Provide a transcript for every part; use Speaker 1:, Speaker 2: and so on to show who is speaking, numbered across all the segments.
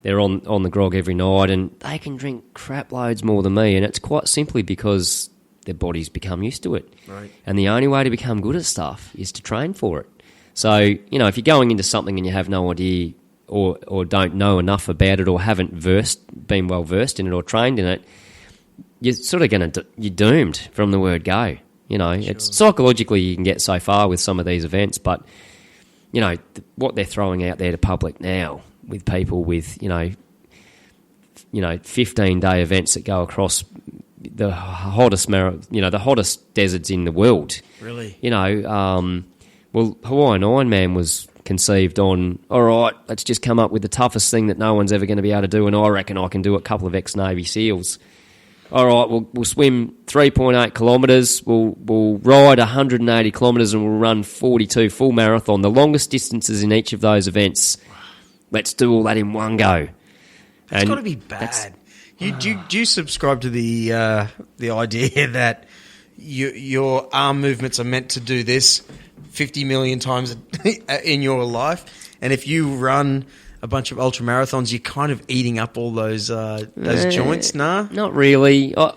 Speaker 1: they're on the grog every night, and they can drink crap loads more than me, and it's quite simply because their bodies become used to it.
Speaker 2: Right.
Speaker 1: And the only way to become good at stuff is to train for it. So, you know, if you're going into something and you have no idea or don't know enough about it or haven't been well versed in it or trained in it, you're sort of you're doomed from the word go. You know,
Speaker 2: Sure.
Speaker 1: it's psychologically you can get so far with some of these events, but, you know, what they're throwing out there to public now with people with, you know, 15-day events that go across the hottest, the hottest deserts in the world.
Speaker 2: Really?
Speaker 1: You know, well, Hawaiian Ironman was conceived on, all right, let's just come up with the toughest thing that no one's ever going to be able to do, and I reckon I can do it. A couple of ex-Navy SEALs. All right, we'll swim 3.8 kilometres, we'll ride 180 kilometres, and we'll run 42 full marathon, the longest distances in each of those events. Let's do all that in one go.
Speaker 2: It's got to be bad. Do you subscribe to the idea that your arm movements are meant to do this 50 million times in your life, and if you run a bunch of ultra marathons, you're kind of eating up all those joints? Nah,
Speaker 1: not really. I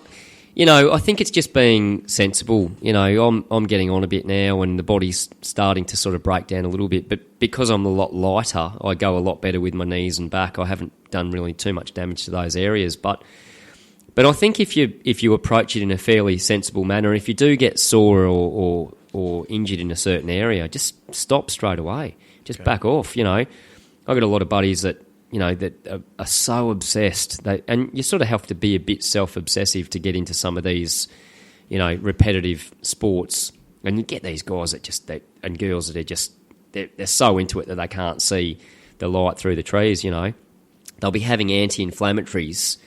Speaker 1: think it's just being sensible. You know, I'm getting on a bit now, and the body's starting to sort of break down a little bit. But because I'm a lot lighter, I go a lot better with my knees and back. I haven't done really too much damage to those areas, but I think if you approach it in a fairly sensible manner, if you do get sore or injured in a certain area, just stop straight away. Just back off. You know, I've got a lot of buddies that are so obsessed, and you sort of have to be a bit self-obsessive to get into some of these, you know, repetitive sports. And you get these guys and girls that are just they're so into it that they can't see the light through the trees. You know, they'll be having anti-inflammatories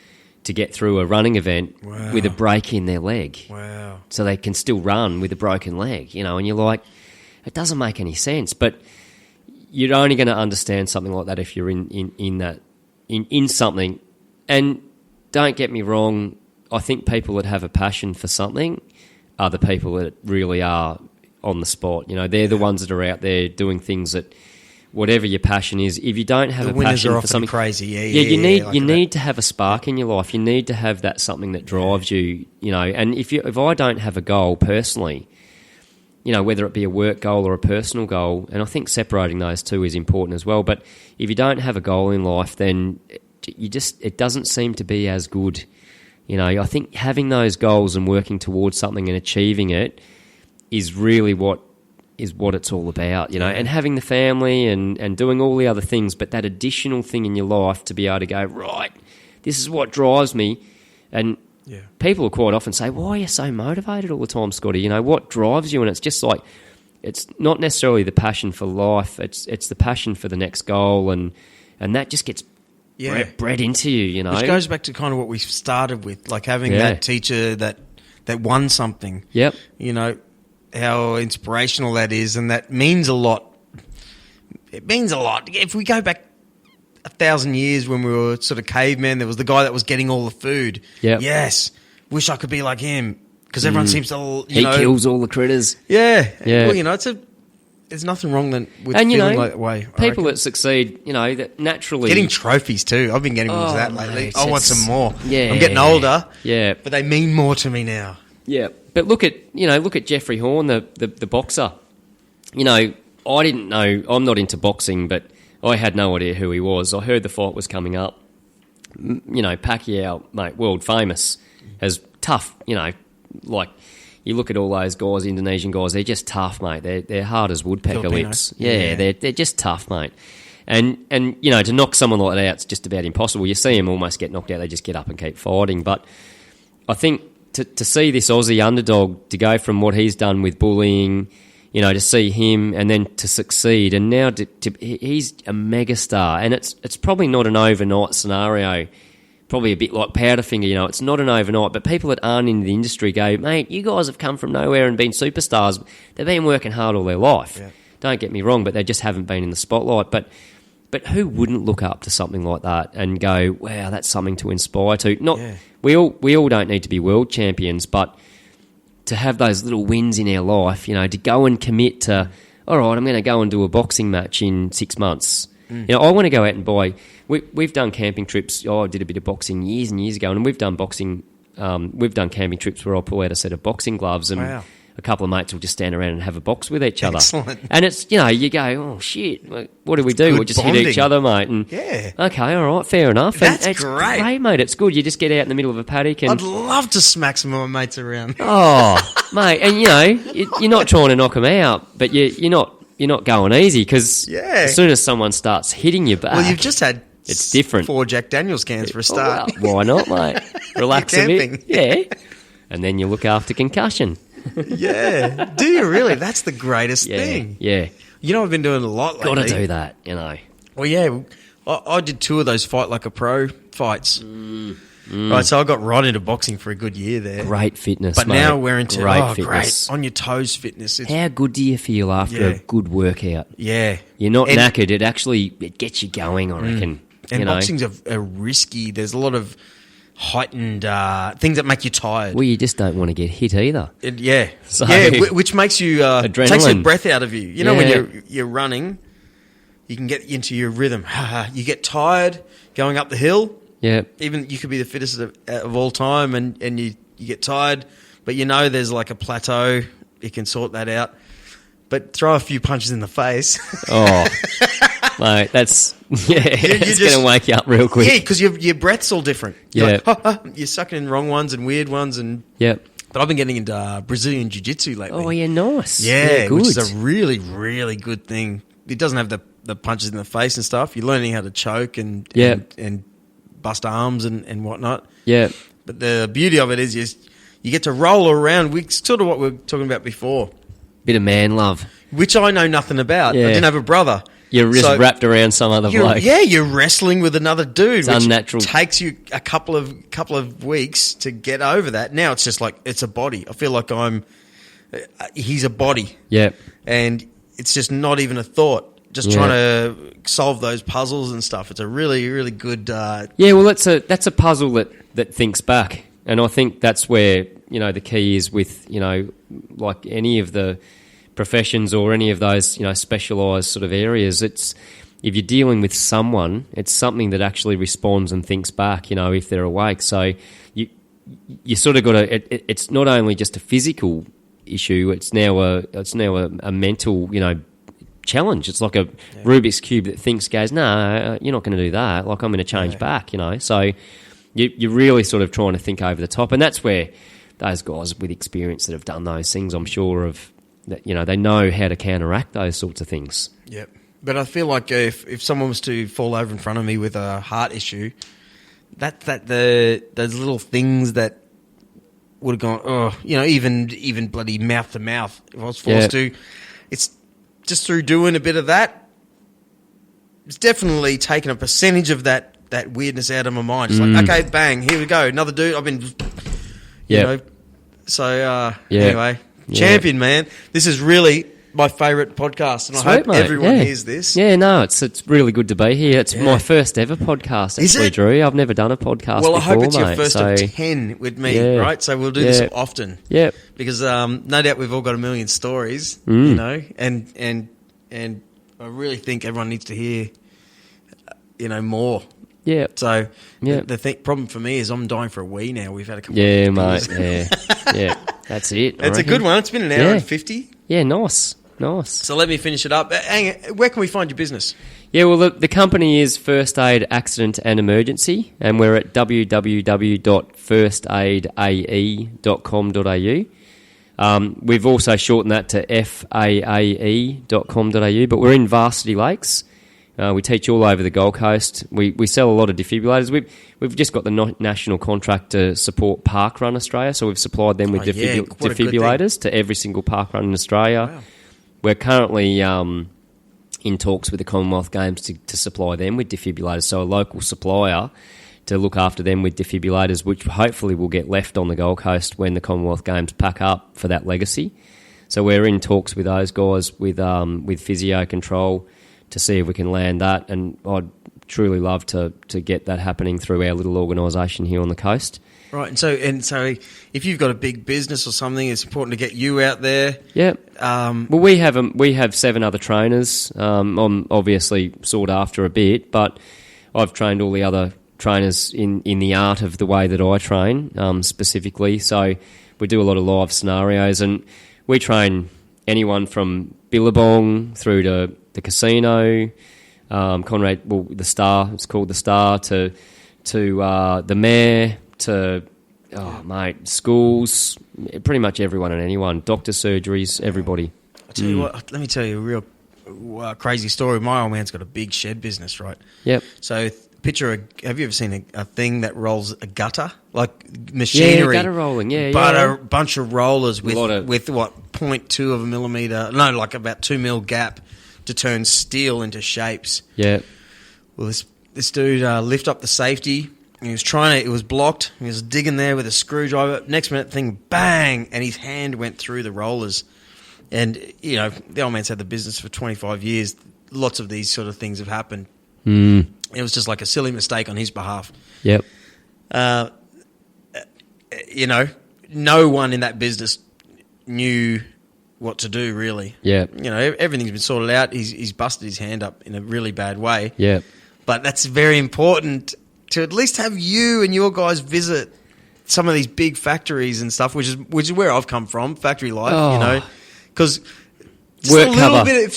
Speaker 1: to get through a running event with a break in their leg. Wow! So they can still run with a broken leg. You know, and you're like, it doesn't make any sense, but you're only going to understand something like that if you're in something. And don't get me wrong, I think people that have a passion for something are the people that really are on the spot. You know, they're the ones that are out there doing things that, whatever your passion is, if you don't have a passion for something
Speaker 2: crazy,
Speaker 1: you need to have a spark in your life. You need to have that something that drives you. You know, and if I don't have a goal personally, you know, whether it be a work goal or a personal goal, and I think separating those two is important as well. But if you don't have a goal in life, then it doesn't seem to be as good. You know, I think having those goals and working towards something and achieving it is really what it's all about, you know, and having the family and doing all the other things, but that additional thing in your life to be able to go, right, this is what drives me. And people will quite often say, why are you so motivated all the time, Scotty? You know, what drives you? And it's just like, it's not necessarily the passion for life, it's the passion for the next goal, and that just gets bred into you, you know.
Speaker 2: Which goes back to kind of what we started with, like having that teacher that won something. Yep. You know, how inspirational that is, and that means a lot. It means a lot. If we go back 1,000 years when we were sort of cavemen, there was the guy that was getting all the food. Yeah. Yes. Wish I could be like him, because everyone seems to,
Speaker 1: he kills all the critters.
Speaker 2: Yeah. Well, you know, there's nothing wrong with feeling like that way.
Speaker 1: People that succeed, you know, that naturally
Speaker 2: getting trophies too. I've been getting into that lately. I want some more.
Speaker 1: Yeah.
Speaker 2: I'm getting older.
Speaker 1: Yeah.
Speaker 2: But they mean more to me now.
Speaker 1: Yeah. But look at Jeffrey Horn, the boxer. You know, I didn't know. I'm not into boxing, but I had no idea who he was. I heard the fight was coming up. You know, Pacquiao, mate, world famous, as tough. You know, like you look at all those guys, Indonesian guys, they're just tough, mate. They're hard as woodpecker
Speaker 2: Filipino.
Speaker 1: lips. Yeah, they're just tough, mate. And you know, to knock someone like that out, it's just about impossible. You see them almost get knocked out, they just get up and keep fighting. But I think to see this Aussie underdog, to go from what he's done with bullying, you know, to see him and then to succeed, and now he's a megastar, and it's probably not an overnight scenario. Probably a bit like Powderfinger, you know, it's not an overnight, but people that aren't in the industry go, mate, you guys have come from nowhere and been superstars. They've been working hard all their life. Yeah. Don't get me wrong, but they just haven't been in the spotlight. But who wouldn't look up to something like that and go, wow, that's something to inspire to? We all don't need to be world champions, but to have those little wins in our life, you know, to go and commit to, all right, I'm going to go and do a boxing match in 6 months. You know, I want to go out and buy we've done camping trips. I did a bit of boxing years and years ago, and we've done camping trips where I'll pull out a set of boxing gloves and a couple of mates will just stand around and have a box with each other.
Speaker 2: Excellent.
Speaker 1: And it's, you go, oh, shit, what do we do? We just hit each other, mate. And okay, all right, fair enough.
Speaker 2: That's
Speaker 1: it's
Speaker 2: great,
Speaker 1: mate. It's good. You just get out in the middle of a paddock. And
Speaker 2: I'd love to smack some of my mates around.
Speaker 1: Oh, mate, and you're not trying to knock them out, but you're not going easy because as soon as someone starts hitting you back...
Speaker 2: Well, you've just had...
Speaker 1: It's different.
Speaker 2: 4 Jack Daniels cans for a start.
Speaker 1: Well, why not, mate? Relax a bit. Yeah. And then you look after concussion.
Speaker 2: Yeah. Do you really? That's the greatest thing.
Speaker 1: Yeah.
Speaker 2: I've been doing a lot lately.
Speaker 1: Got to do that,
Speaker 2: Well, yeah. I did 2 of those Fight Like a Pro fights. Right, so I got right into boxing for a good year there.
Speaker 1: Great fitness,
Speaker 2: but
Speaker 1: mate.
Speaker 2: now we're into
Speaker 1: fitness.
Speaker 2: Great on your toes fitness.
Speaker 1: How good do you feel after a good workout?
Speaker 2: Yeah,
Speaker 1: you're not knackered. It gets you going, I reckon.
Speaker 2: And boxing's a risky. There's a lot of heightened things that make you tired.
Speaker 1: Well, you just don't want to get hit either.
Speaker 2: Which makes you takes the breath out of you. When you're running, you can get into your rhythm. You get tired going up the hill.
Speaker 1: Yeah.
Speaker 2: Even you could be the fittest of all time and you get tired, but there's like a plateau. You can sort that out. But throw a few punches in the face.
Speaker 1: Oh, mate, it's going to wake you up real quick.
Speaker 2: Yeah, because your breath's all different. You're you're sucking in wrong ones and weird ones. But I've been getting into Brazilian Jiu-Jitsu lately.
Speaker 1: Oh, yeah, nice.
Speaker 2: Yeah,
Speaker 1: good.
Speaker 2: Which is a really, really good thing. It doesn't have the punches in the face and stuff. You're learning how to choke and bust arms and whatnot.
Speaker 1: Yeah.
Speaker 2: But the beauty of it is you get to roll around. Sort of what we were talking about before.
Speaker 1: Bit of man love.
Speaker 2: Which I know nothing about.
Speaker 1: Yeah.
Speaker 2: I didn't have a brother.
Speaker 1: You're just wrapped around some other bloke.
Speaker 2: Yeah, you're wrestling with another dude.
Speaker 1: It's unnatural.
Speaker 2: Takes you a couple of weeks to get over that. Now it's just like, it's a body. I feel like he's a body.
Speaker 1: Yeah.
Speaker 2: And it's just not even a thought. Just trying to solve those puzzles and stuff. It's a really, really good...
Speaker 1: well, that's a puzzle that thinks back. And I think that's where, the key is with, like any of the professions or any of those, specialised sort of areas. It's if you're dealing with someone, it's something that actually responds and thinks back, if they're awake. So you sort of got to... It's not only just a physical issue, it's now a mental, challenge. It's like a Rubik's Cube that goes, no, you're not going to do that. Like, I'm going to change back, So you're really sort of trying to think over the top. And that's where those guys with experience that have done those things, I'm sure that they know how to counteract those sorts of things.
Speaker 2: Yep. But I feel like if someone was to fall over in front of me with a heart issue, those little things that would have gone, even bloody mouth to mouth, if I was forced to, it's just through doing a bit of that, it's definitely taken a percentage of that weirdness out of my mind. It's like, okay, bang, here we go, another dude. I've been, anyway, champion, man. This is really my favourite podcast, and I hope everyone hears this.
Speaker 1: Yeah, no, it's really good to be here. It's my first ever podcast, actually, Drew. I've never done a podcast before,
Speaker 2: I hope it's your first of 10 with me, right? So we'll do this often.
Speaker 1: Yeah.
Speaker 2: Because no doubt we've all got a million stories, and I really think everyone needs to hear, more.
Speaker 1: Yeah.
Speaker 2: So the problem for me is I'm dying for a wee now. We've had a couple
Speaker 1: of
Speaker 2: mate.
Speaker 1: Yeah. That's it.
Speaker 2: It's a good one. It's been an hour and 50.
Speaker 1: Yeah, nice.
Speaker 2: So let me finish it up. Where can we find your business?
Speaker 1: Yeah, well, the company is First Aid Accident and Emergency, and we're at www.firstaidae.com.au. We've also shortened that to FAAE.com.au, but we're in Varsity Lakes. We teach all over the Gold Coast. We sell a lot of defibrillators. We've just got the national contract to support Parkrun Australia, so we've supplied them with defibrillators to every single parkrun in Australia. Wow. We're currently in talks with the Commonwealth Games to supply them with defibrillators, so a local supplier to look after them with defibrillators, which hopefully will get left on the Gold Coast when the Commonwealth Games pack up for that legacy. So we're in talks with those guys with Physio Control to see if we can land that, and I'd truly love to get that happening through our little organisation here on the coast.
Speaker 2: Right, and so if you've got a big business or something, it's important to get you out there.
Speaker 1: Yeah. Well, we have 7 other trainers. I'm obviously sought after a bit, but I've trained all the other trainers in the art of the way that I train specifically. So we do a lot of live scenarios, and we train anyone from Billabong through to the casino, Conrad, well, the Star, it's called the Star, to the Mayor, to schools, pretty much everyone and anyone, doctor surgeries, everybody.
Speaker 2: I tell you what, let me tell you a real crazy story. My old man's got a big shed business, right?
Speaker 1: Yep.
Speaker 2: So have you ever seen a thing that rolls a gutter, like machinery?
Speaker 1: Yeah, gutter rolling. Yeah,
Speaker 2: but
Speaker 1: yeah.
Speaker 2: a bunch of rollers with what 0.2 of a millimeter, no, like about 2 mil gap to turn steel into shapes.
Speaker 1: Yeah.
Speaker 2: Well, this dude lift up the safety. He was it was blocked. He was digging there with a screwdriver. Next minute, thing bang, and his hand went through the rollers. And you know, the old man's had the business for 25 years. Lots of these sort of things have happened.
Speaker 1: Mm.
Speaker 2: It was just like a silly mistake on his behalf.
Speaker 1: Yep.
Speaker 2: You know, no one in that business knew what to do, really.
Speaker 1: Yeah.
Speaker 2: You know, everything's been sorted out. He's busted his hand up in a really bad way.
Speaker 1: Yeah.
Speaker 2: But that's very important to at least have you and your guys visit some of these big factories and stuff, which is where I've come from, factory life, you know, because
Speaker 1: work a little cover.
Speaker 2: Bit. If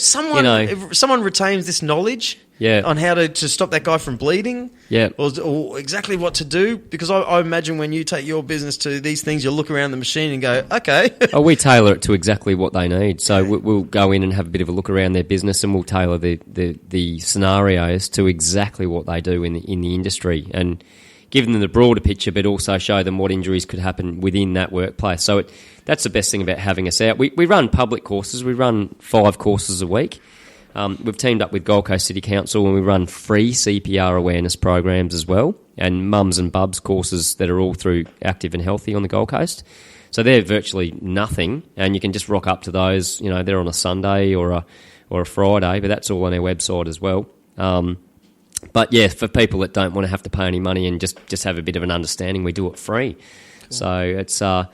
Speaker 2: someone retains this knowledge, on how to stop that guy from bleeding, or exactly what to do, because I imagine when you take your business to these things, you'll look around the machine and go, okay.
Speaker 1: We tailor it to exactly what they need. So we'll go in and have a bit of a look around their business, and we'll tailor the scenarios to exactly what they do in the industry, and give them the broader picture, but also show them what injuries could happen within that workplace. So that's the best thing about having us out. We run public courses. We run 5 courses a week. We've teamed up with Gold Coast City Council, and we run free CPR awareness programs as well, and mums and bubs courses that are all through Active and Healthy on the Gold Coast. So they're virtually nothing, and you can just rock up to those. You know, they're on a Sunday or a Friday, but that's all on our website as well. But yeah, for people that don't want to have to pay any money and just have a bit of an understanding, we do it free. Cool. So it's I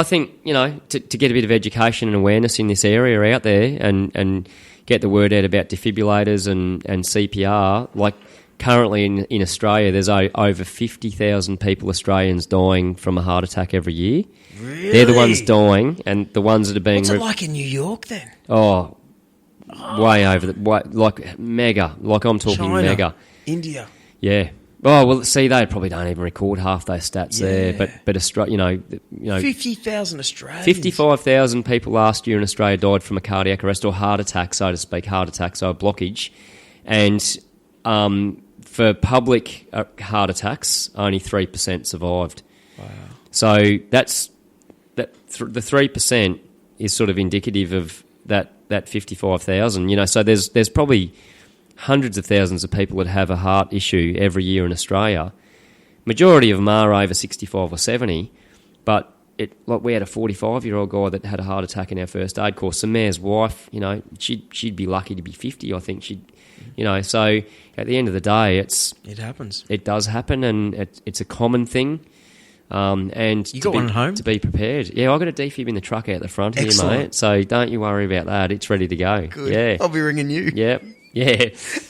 Speaker 1: think, you know, to get a bit of education and awareness in this area out there, and get the word out about defibrillators and CPR. Like currently in Australia, there's over 50,000 Australians dying from a heart attack every year.
Speaker 2: Really?
Speaker 1: They're the ones dying, and the ones that are being...
Speaker 2: What's it like in New York then?
Speaker 1: Way over like mega. Like I'm talking
Speaker 2: China,
Speaker 1: mega.
Speaker 2: India.
Speaker 1: Yeah. Oh well, see, they probably don't even record half those stats there. But Australia, you know,
Speaker 2: 50,000 Australians.
Speaker 1: 55,000 people last year in Australia died from a cardiac arrest or heart attack, so to speak, so a blockage, and for public heart attacks, only 3% survived.
Speaker 2: Wow.
Speaker 1: So the 3% is sort of indicative of that 55,000. You know, so there's probably hundreds of thousands of people that have a heart issue every year in Australia. Majority of them are over 65 or 70, but we had a 45-year-old guy that had a heart attack in our first aid course. The mayor's wife, you know, she'd be lucky to be 50. I think you know. So at the end of the day, it
Speaker 2: happens.
Speaker 1: It does happen, and it's a common thing. And
Speaker 2: you got one at home?
Speaker 1: To be prepared. Yeah, I got a defib in the truck out the front
Speaker 2: Excellent.
Speaker 1: here, mate. So don't you worry about that. It's ready to go.
Speaker 2: Good.
Speaker 1: Yeah,
Speaker 2: I'll be ringing you.
Speaker 1: Yep. Yeah.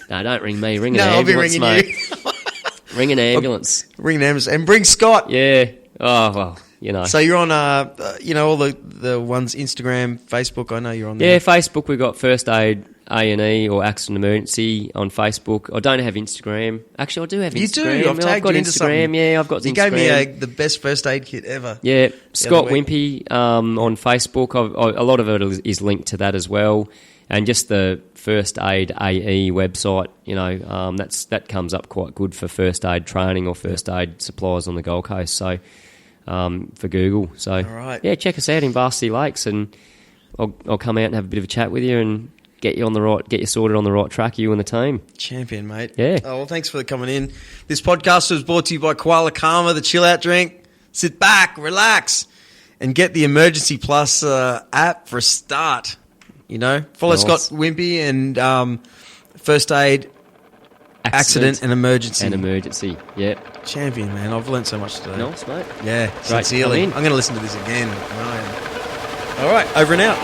Speaker 1: No, don't ring me. Ring an
Speaker 2: I'll be
Speaker 1: ambulance,
Speaker 2: ringing
Speaker 1: mate. Ring an ambulance.
Speaker 2: Ring an ambulance. And bring Scott.
Speaker 1: Yeah. Oh, well, you know.
Speaker 2: So you're on, all the ones, Instagram, Facebook. I know you're on there.
Speaker 1: Yeah, Facebook, we've got First Aid A&E or Accident Emergency on Facebook. I don't have Instagram. Actually, I do have Instagram.
Speaker 2: You do? I've tagged
Speaker 1: got
Speaker 2: you into
Speaker 1: Instagram.
Speaker 2: Something.
Speaker 1: Yeah, I've got
Speaker 2: you
Speaker 1: Instagram.
Speaker 2: You gave me the best first aid kit ever.
Speaker 1: Yeah, Scott Whimpey on Facebook. A lot of it is linked to that as well. And just the First Aid AE website, you know, that comes up quite good for first aid training or first aid supplies on the Gold Coast. So for Google. So
Speaker 2: all right.
Speaker 1: Yeah, check us out in Varsity Lakes, and I'll come out and have a bit of a chat with you and get you sorted on the right track, you and the team.
Speaker 2: Champion, mate.
Speaker 1: Yeah.
Speaker 2: Oh, well, thanks for coming in. This podcast was brought to you by Koala Karma, the chill out drink. Sit back, relax, and get the Emergency Plus app for a start. You know, follow
Speaker 1: nice.
Speaker 2: Scott Whimpey and First Aid, Accident and Emergency.
Speaker 1: Yeah.
Speaker 2: Champion, man. I've learned so much today.
Speaker 1: Nice, mate.
Speaker 2: Yeah,
Speaker 1: Great
Speaker 2: sincerely. I'm going to listen to this again. All right, over and out.